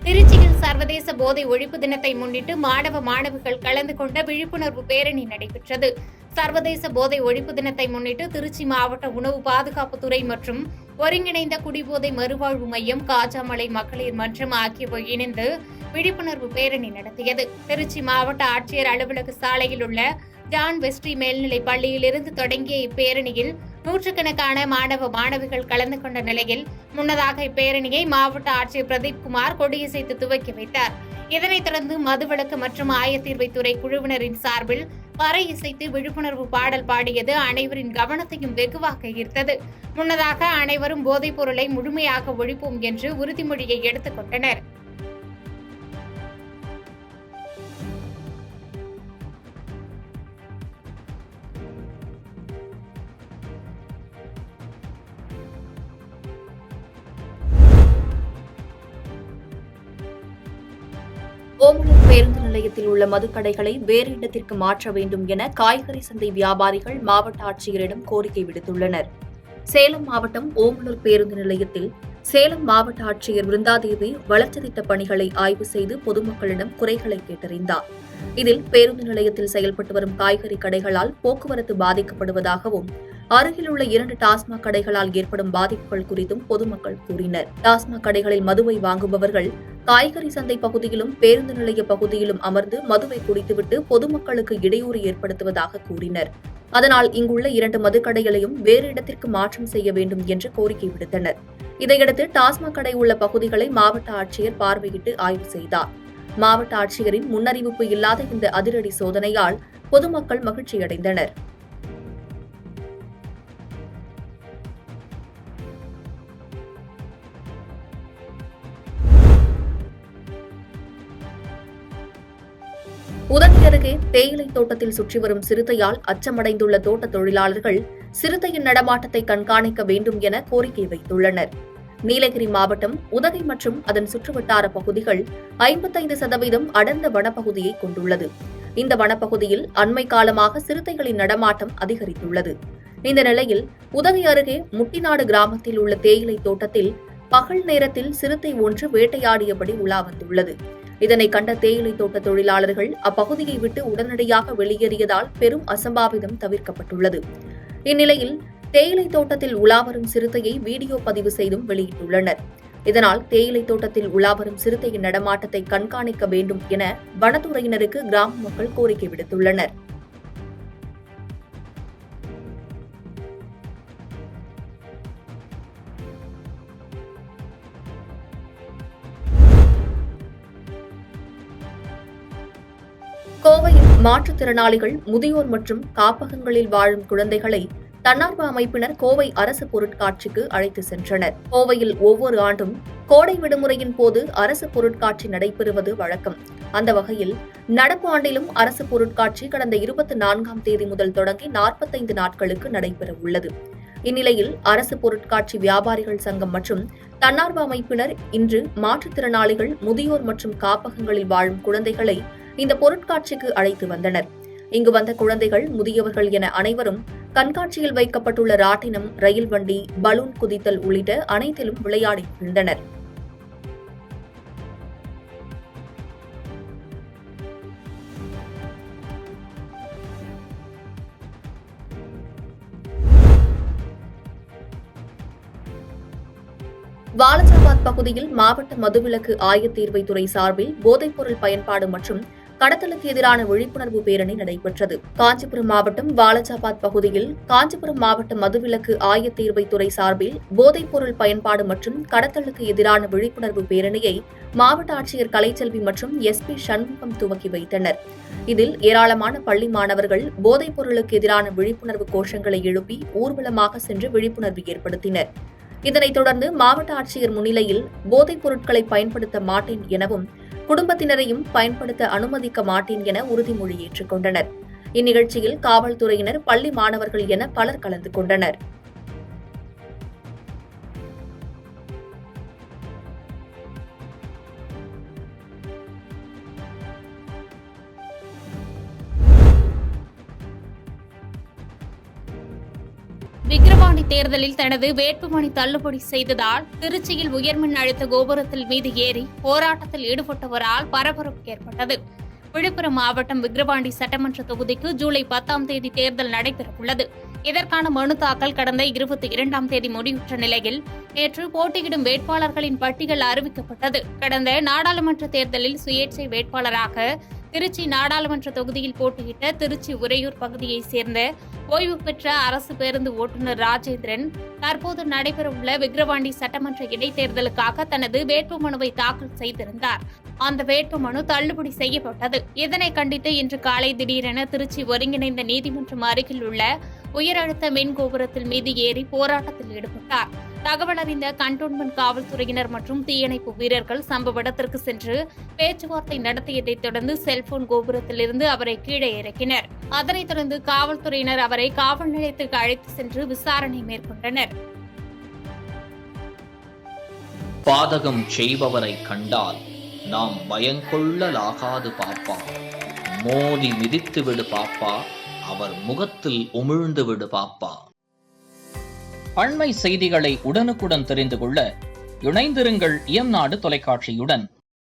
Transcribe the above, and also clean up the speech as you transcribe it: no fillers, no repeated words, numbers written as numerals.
திருச்சியில் சர்வதேச போதை ஒழிப்பு தினத்தை முன்னிட்டு மாணவிகள் கலந்து கொண்ட விழிப்புணர்வு பேரணி நடைபெற்றது. சர்வதேச போதை ஒழிப்பு தினத்தை முன்னிட்டு திருச்சி மாவட்ட உணவு பாதுகாப்புத்துறை மற்றும் ஒருங்கிணைந்த குடிபோதை மறுவாழ்வு மையம், காஜாமலை மகளிர் மன்றம் ஆகியவை இணைந்து விழிப்புணர்வு பேரணி நடத்தியது. திருச்சி மாவட்ட ஆட்சியர் அலுவலக சாலையில் உள்ள ஜான் வெஸ்ட்ரி மேல்நிலைப் பள்ளியிலிருந்து தொடங்கிய இப்பேரணியில் நூற்றுக்கணக்கான மாணவிகள் கலந்து கொண்ட நிலையில் முன்னதாக இப்பேரணியை மாவட்ட ஆட்சியர் பிரதீப்குமார் கொடியசைத்து துவக்கி வைத்தார். இதனைத் தொடர்ந்து மதுவிலக்கு மற்றும் ஆயத்தீர்வைத்துறை குழுவினரின் சார்பில் பறை இசைத்து விழிப்புணர்வு பாடல் பாடியது அனைவரின் கவனத்தையும் வெகுவாக ஈர்த்தது. முன்னதாக அனைவரும் போதைப் பொருளை முழுமையாக ஒழிப்போம் என்று உறுதிமொழியை எடுத்துக் கொண்டனர். ஓமலூர் பேருந்து நிலையத்தில் உள்ள மதுக்கடைகளை வேறு இடத்திற்கு மாற்ற வேண்டும் என காய்கறி சந்தை வியாபாரிகள் மாவட்ட ஆட்சியரிடம் கோரிக்கை விடுத்துள்ளனர். சேலம் மாவட்டம் ஓமலூர் பேருந்து நிலையத்தில் சேலம் மாவட்ட ஆட்சியர் விருந்தாதேவி வளர்ச்சி திட்டப் பணிகளை ஆய்வு செய்து பொதுமக்களிடம் குறைகளை கேட்டறிந்தார். இதில் பேருந்து நிலையத்தில் செயல்பட்டு வரும் காய்கறி கடைகளால் போக்குவரத்து பாதிக்கப்படுவதாகவும், அருகில் உள்ள 2 டாஸ்மாக் கடைகளால் ஏற்படும் பாதிப்புகள் குறித்தும் பொதுமக்கள் கூறினர். டாஸ்மாக் கடைகளில் மதுவை வாங்குபவர்கள் காய்கறி சந்தை பகுதியிலும் பேருந்து நிலைய பகுதியிலும் அமர்ந்து மதுவை குடித்துவிட்டு பொதுமக்களுக்கு இடையூறு ஏற்படுத்துவதாக கூறினர். அதனால் இங்குள்ள 2 மதுக்கடைகளையும் வேறு இடத்திற்கு மாற்றம் செய்ய வேண்டும் என்று கோரிக்கை விடுத்தனர். இதையடுத்து டாஸ்மாக் கடை உள்ள பகுதிகளை மாவட்ட ஆட்சியர் பார்வையிட்டு ஆய்வு செய்தார். மாவட்ட ஆட்சியரின் முன்னறிவிப்பு இல்லாத இந்த அதிரடி சோதனையால் பொதுமக்கள் மகிழ்ச்சியடைந்தனர். உதகை அருகே தேயிலை தோட்டத்தில் சுற்றி வரும் சிறுத்தையால் அச்சமடைந்துள்ள தோட்ட தொழிலாளர்கள் சிறுத்தையின் நடமாட்டத்தை கண்காணிக்க வேண்டும் என கோரிக்கை வைத்துள்ளனர். நீலகிரி மாவட்டம் உதகை மற்றும் அதன் சுற்றுவட்டார பகுதிகள் 55% அடர்ந்த வனப்பகுதியை கொண்டுள்ளது. இந்த வனப்பகுதியில் அண்மை காலமாக சிறுத்தைகளின் நடமாட்டம் அதிகரித்துள்ளது. இந்த நிலையில் உதகை அருகே முட்டிநாடு கிராமத்தில் உள்ள தேயிலை தோட்டத்தில் பகல் நேரத்தில் சிறுத்தை ஒன்று வேட்டையாடியபடி உலா வந்துள்ளது. இதனை கண்ட தேயிலை தோட்ட தொழிலாளர்கள் அப்பகுதியை விட்டு உடனடியாக வெளியேறியதால் பெரும் அசம்பாவிதம் தவிர்க்கப்பட்டுள்ளது. இந்நிலையில் தேயிலை தோட்டத்தில் உலாவரும் சிறுத்தையை வீடியோ பதிவு செய்தும் வெளியிட்டுள்ளனர். இதனால் தேயிலை தோட்டத்தில் உலாவரும் சிறுத்தையின் நடமாட்டத்தை கண்காணிக்க வேண்டும் என வனத்துறையினருக்கு கிராம மக்கள் கோரிக்கை விடுத்துள்ளனர். கோவையில் மாற்றுத்திறனாளிகள், முதியோர் மற்றும் காப்பகங்களில் வாழும் குழந்தைகளை தன்னார்வ அமைப்பினர் கோவை அரசு பொருட்காட்சிக்கு அழைத்து சென்றனர். கோவையில் ஒவ்வொரு ஆண்டும் கோடை விடுமுறையின் போது அரசு பொருட்காட்சி நடைபெறுவது வழக்கம். அந்த வகையில் நடப்பு ஆண்டிலும் அரசு பொருட்காட்சி கடந்த 24ஆம் தேதி முதல் தொடங்கி 45 நாட்களுக்கு நடைபெற உள்ளது. இந்நிலையில் அரசு பொருட்காட்சி வியாபாரிகள் சங்கம் மற்றும் தன்னார்வ அமைப்பினர் இன்று மாற்றுத்திறனாளிகள், முதியோர் மற்றும் காப்பகங்களில் வாழும் குழந்தைகளை இந்த பொருட்காட்சிக்கு அழைத்து வந்தனர். இங்கு வந்த குழந்தைகள், முதியவர்கள் என அனைவரும் கண்காட்சியில் வைக்கப்பட்டுள்ள ராட்டினம், ரயில் வண்டி, பலூன் குதித்தல் உள்ளிட்ட அனைத்திலும் விளையாடி மகிழ்ந்தனர். வாலஜாபாத் பகுதியில் மாவட்ட மதுவிலக்கு ஆயத்தீர்வைத்துறை சார்பில் போதைப்பொருள் பயன்பாடு மற்றும் கடத்தலுக்கு எதிரான விழிப்புணர்வு பேரணி நடைபெற்றது. காஞ்சிபுரம் மாவட்டம் வாலஜாபாத் பகுதியில் காஞ்சிபுரம் மாவட்ட மதுவிலக்கு ஆயத்தீர்வைத்துறை சார்பில் போதைப்பொருள் பயன்பாடு மற்றும் கடத்தலுக்கு எதிரான விழிப்புணர்வு பேரணியை மாவட்ட ஆட்சியர் கலைச்செல்வி மற்றும் SP சண்முகம் துவக்கி வைத்தனர். இதில் ஏராளமான பள்ளி மாணவர்கள் போதைப் பொருளுக்கு எதிரான விழிப்புணர்வு கோஷங்களை எழுப்பி ஊர்வலமாக சென்று விழிப்புணர்வு ஏற்படுத்தினர். இதனைத் தொடர்ந்து மாவட்ட ஆட்சியர் முன்னிலையில் போதைப் பொருட்களை பயன்படுத்த மாட்டேன் எனவும், குடும்பத்தினரையும் பயன்படுத்த அனுமதிக்க மாட்டேன் என உறுதிமொழி ஏற்றுக் கொண்டனர். இந்நிகழ்ச்சியில் காவல்துறையினர், பள்ளி மாணவர்கள் என பலர் கலந்து கொண்டனர். விக்கிரவாண்டி தேர்தலில் தனது வேட்புமனு தள்ளுபடி செய்ததால் திருச்சியில் உயர்மின் அழுத்த கோபுரத்தில் மீது ஏறி போராட்டத்தில் ஈடுபட்டவரால் பரபரப்பு ஏற்பட்டது. விழுப்புரம் மாவட்டம் விக்கிரவாண்டி சட்டமன்ற தொகுதிக்கு ஜூலை 10ஆம் தேதி தேர்தல் நடைபெறவுள்ளது. இதற்கான மனு தாக்கல் கடந்த 22ஆம் தேதி முடிவுற்ற நிலையில் நேற்று போட்டியிடும் வேட்பாளர்களின் பட்டியல் அறிவிக்கப்பட்டது. கடந்த நாடாளுமன்ற தேர்தலில் சுயேட்சை வேட்பாளராக திருச்சி நாடாளுமன்ற தொகுதியில் போட்டியிட்ட திருச்சி உறையூர் பகுதியைச் சேர்ந்த ஓய்வு பெற்ற அரசு பேருந்து ஓட்டுநர் ராஜேந்திரன் தற்போது நடைபெறவுள்ள விக்கிரவாண்டி சட்டமன்ற இடைத்தேர்தலுக்காக தனது வேட்புமனுவை தாக்கல் செய்திருந்தார். அந்த வேட்புமனு தள்ளுபடி செய்யப்பட்டது. இதனை கண்டித்து இன்று காலை திடீரென திருச்சி ஒருங்கிணைந்த நீதிமன்றம் அருகில் உள்ள உயரழுத்த மின் கோபுரத்தில் மீது ஏறி போராட்டத்தில் ஈடுபட்டார். தகவல் அறிந்த கண்டோன்மென்ட் காவல்துறையினர் மற்றும் தீயணைப்பு வீரர்கள் சம்பவ இடத்திற்கு சென்று பேச்சுவார்த்தை நடத்தியதைத் தொடர்ந்து செல்போன் கோபுரத்திலிருந்து அவரை கீழே இறக்கினர். அதனைத் தொடர்ந்து காவல்துறையினர் அவரை காவல் நிலையத்திற்கு அழைத்து சென்று விசாரணை மேற்கொண்டனர். பாதகம் செய்பவரை கண்டால் நாம் பயங்கொள்ளலாகாது பாப்பா, மோதி மிதித்து விடு பாப்பா, அவர் முகத்தில் உமிழ்ந்து விடு பாப்பா. அண்மை செய்திகளை உடனுக்குடன் தெரிந்து கொள்ள இணைந்திருங்கள் இயம்நாடு தொலைக்காட்சியுடன்.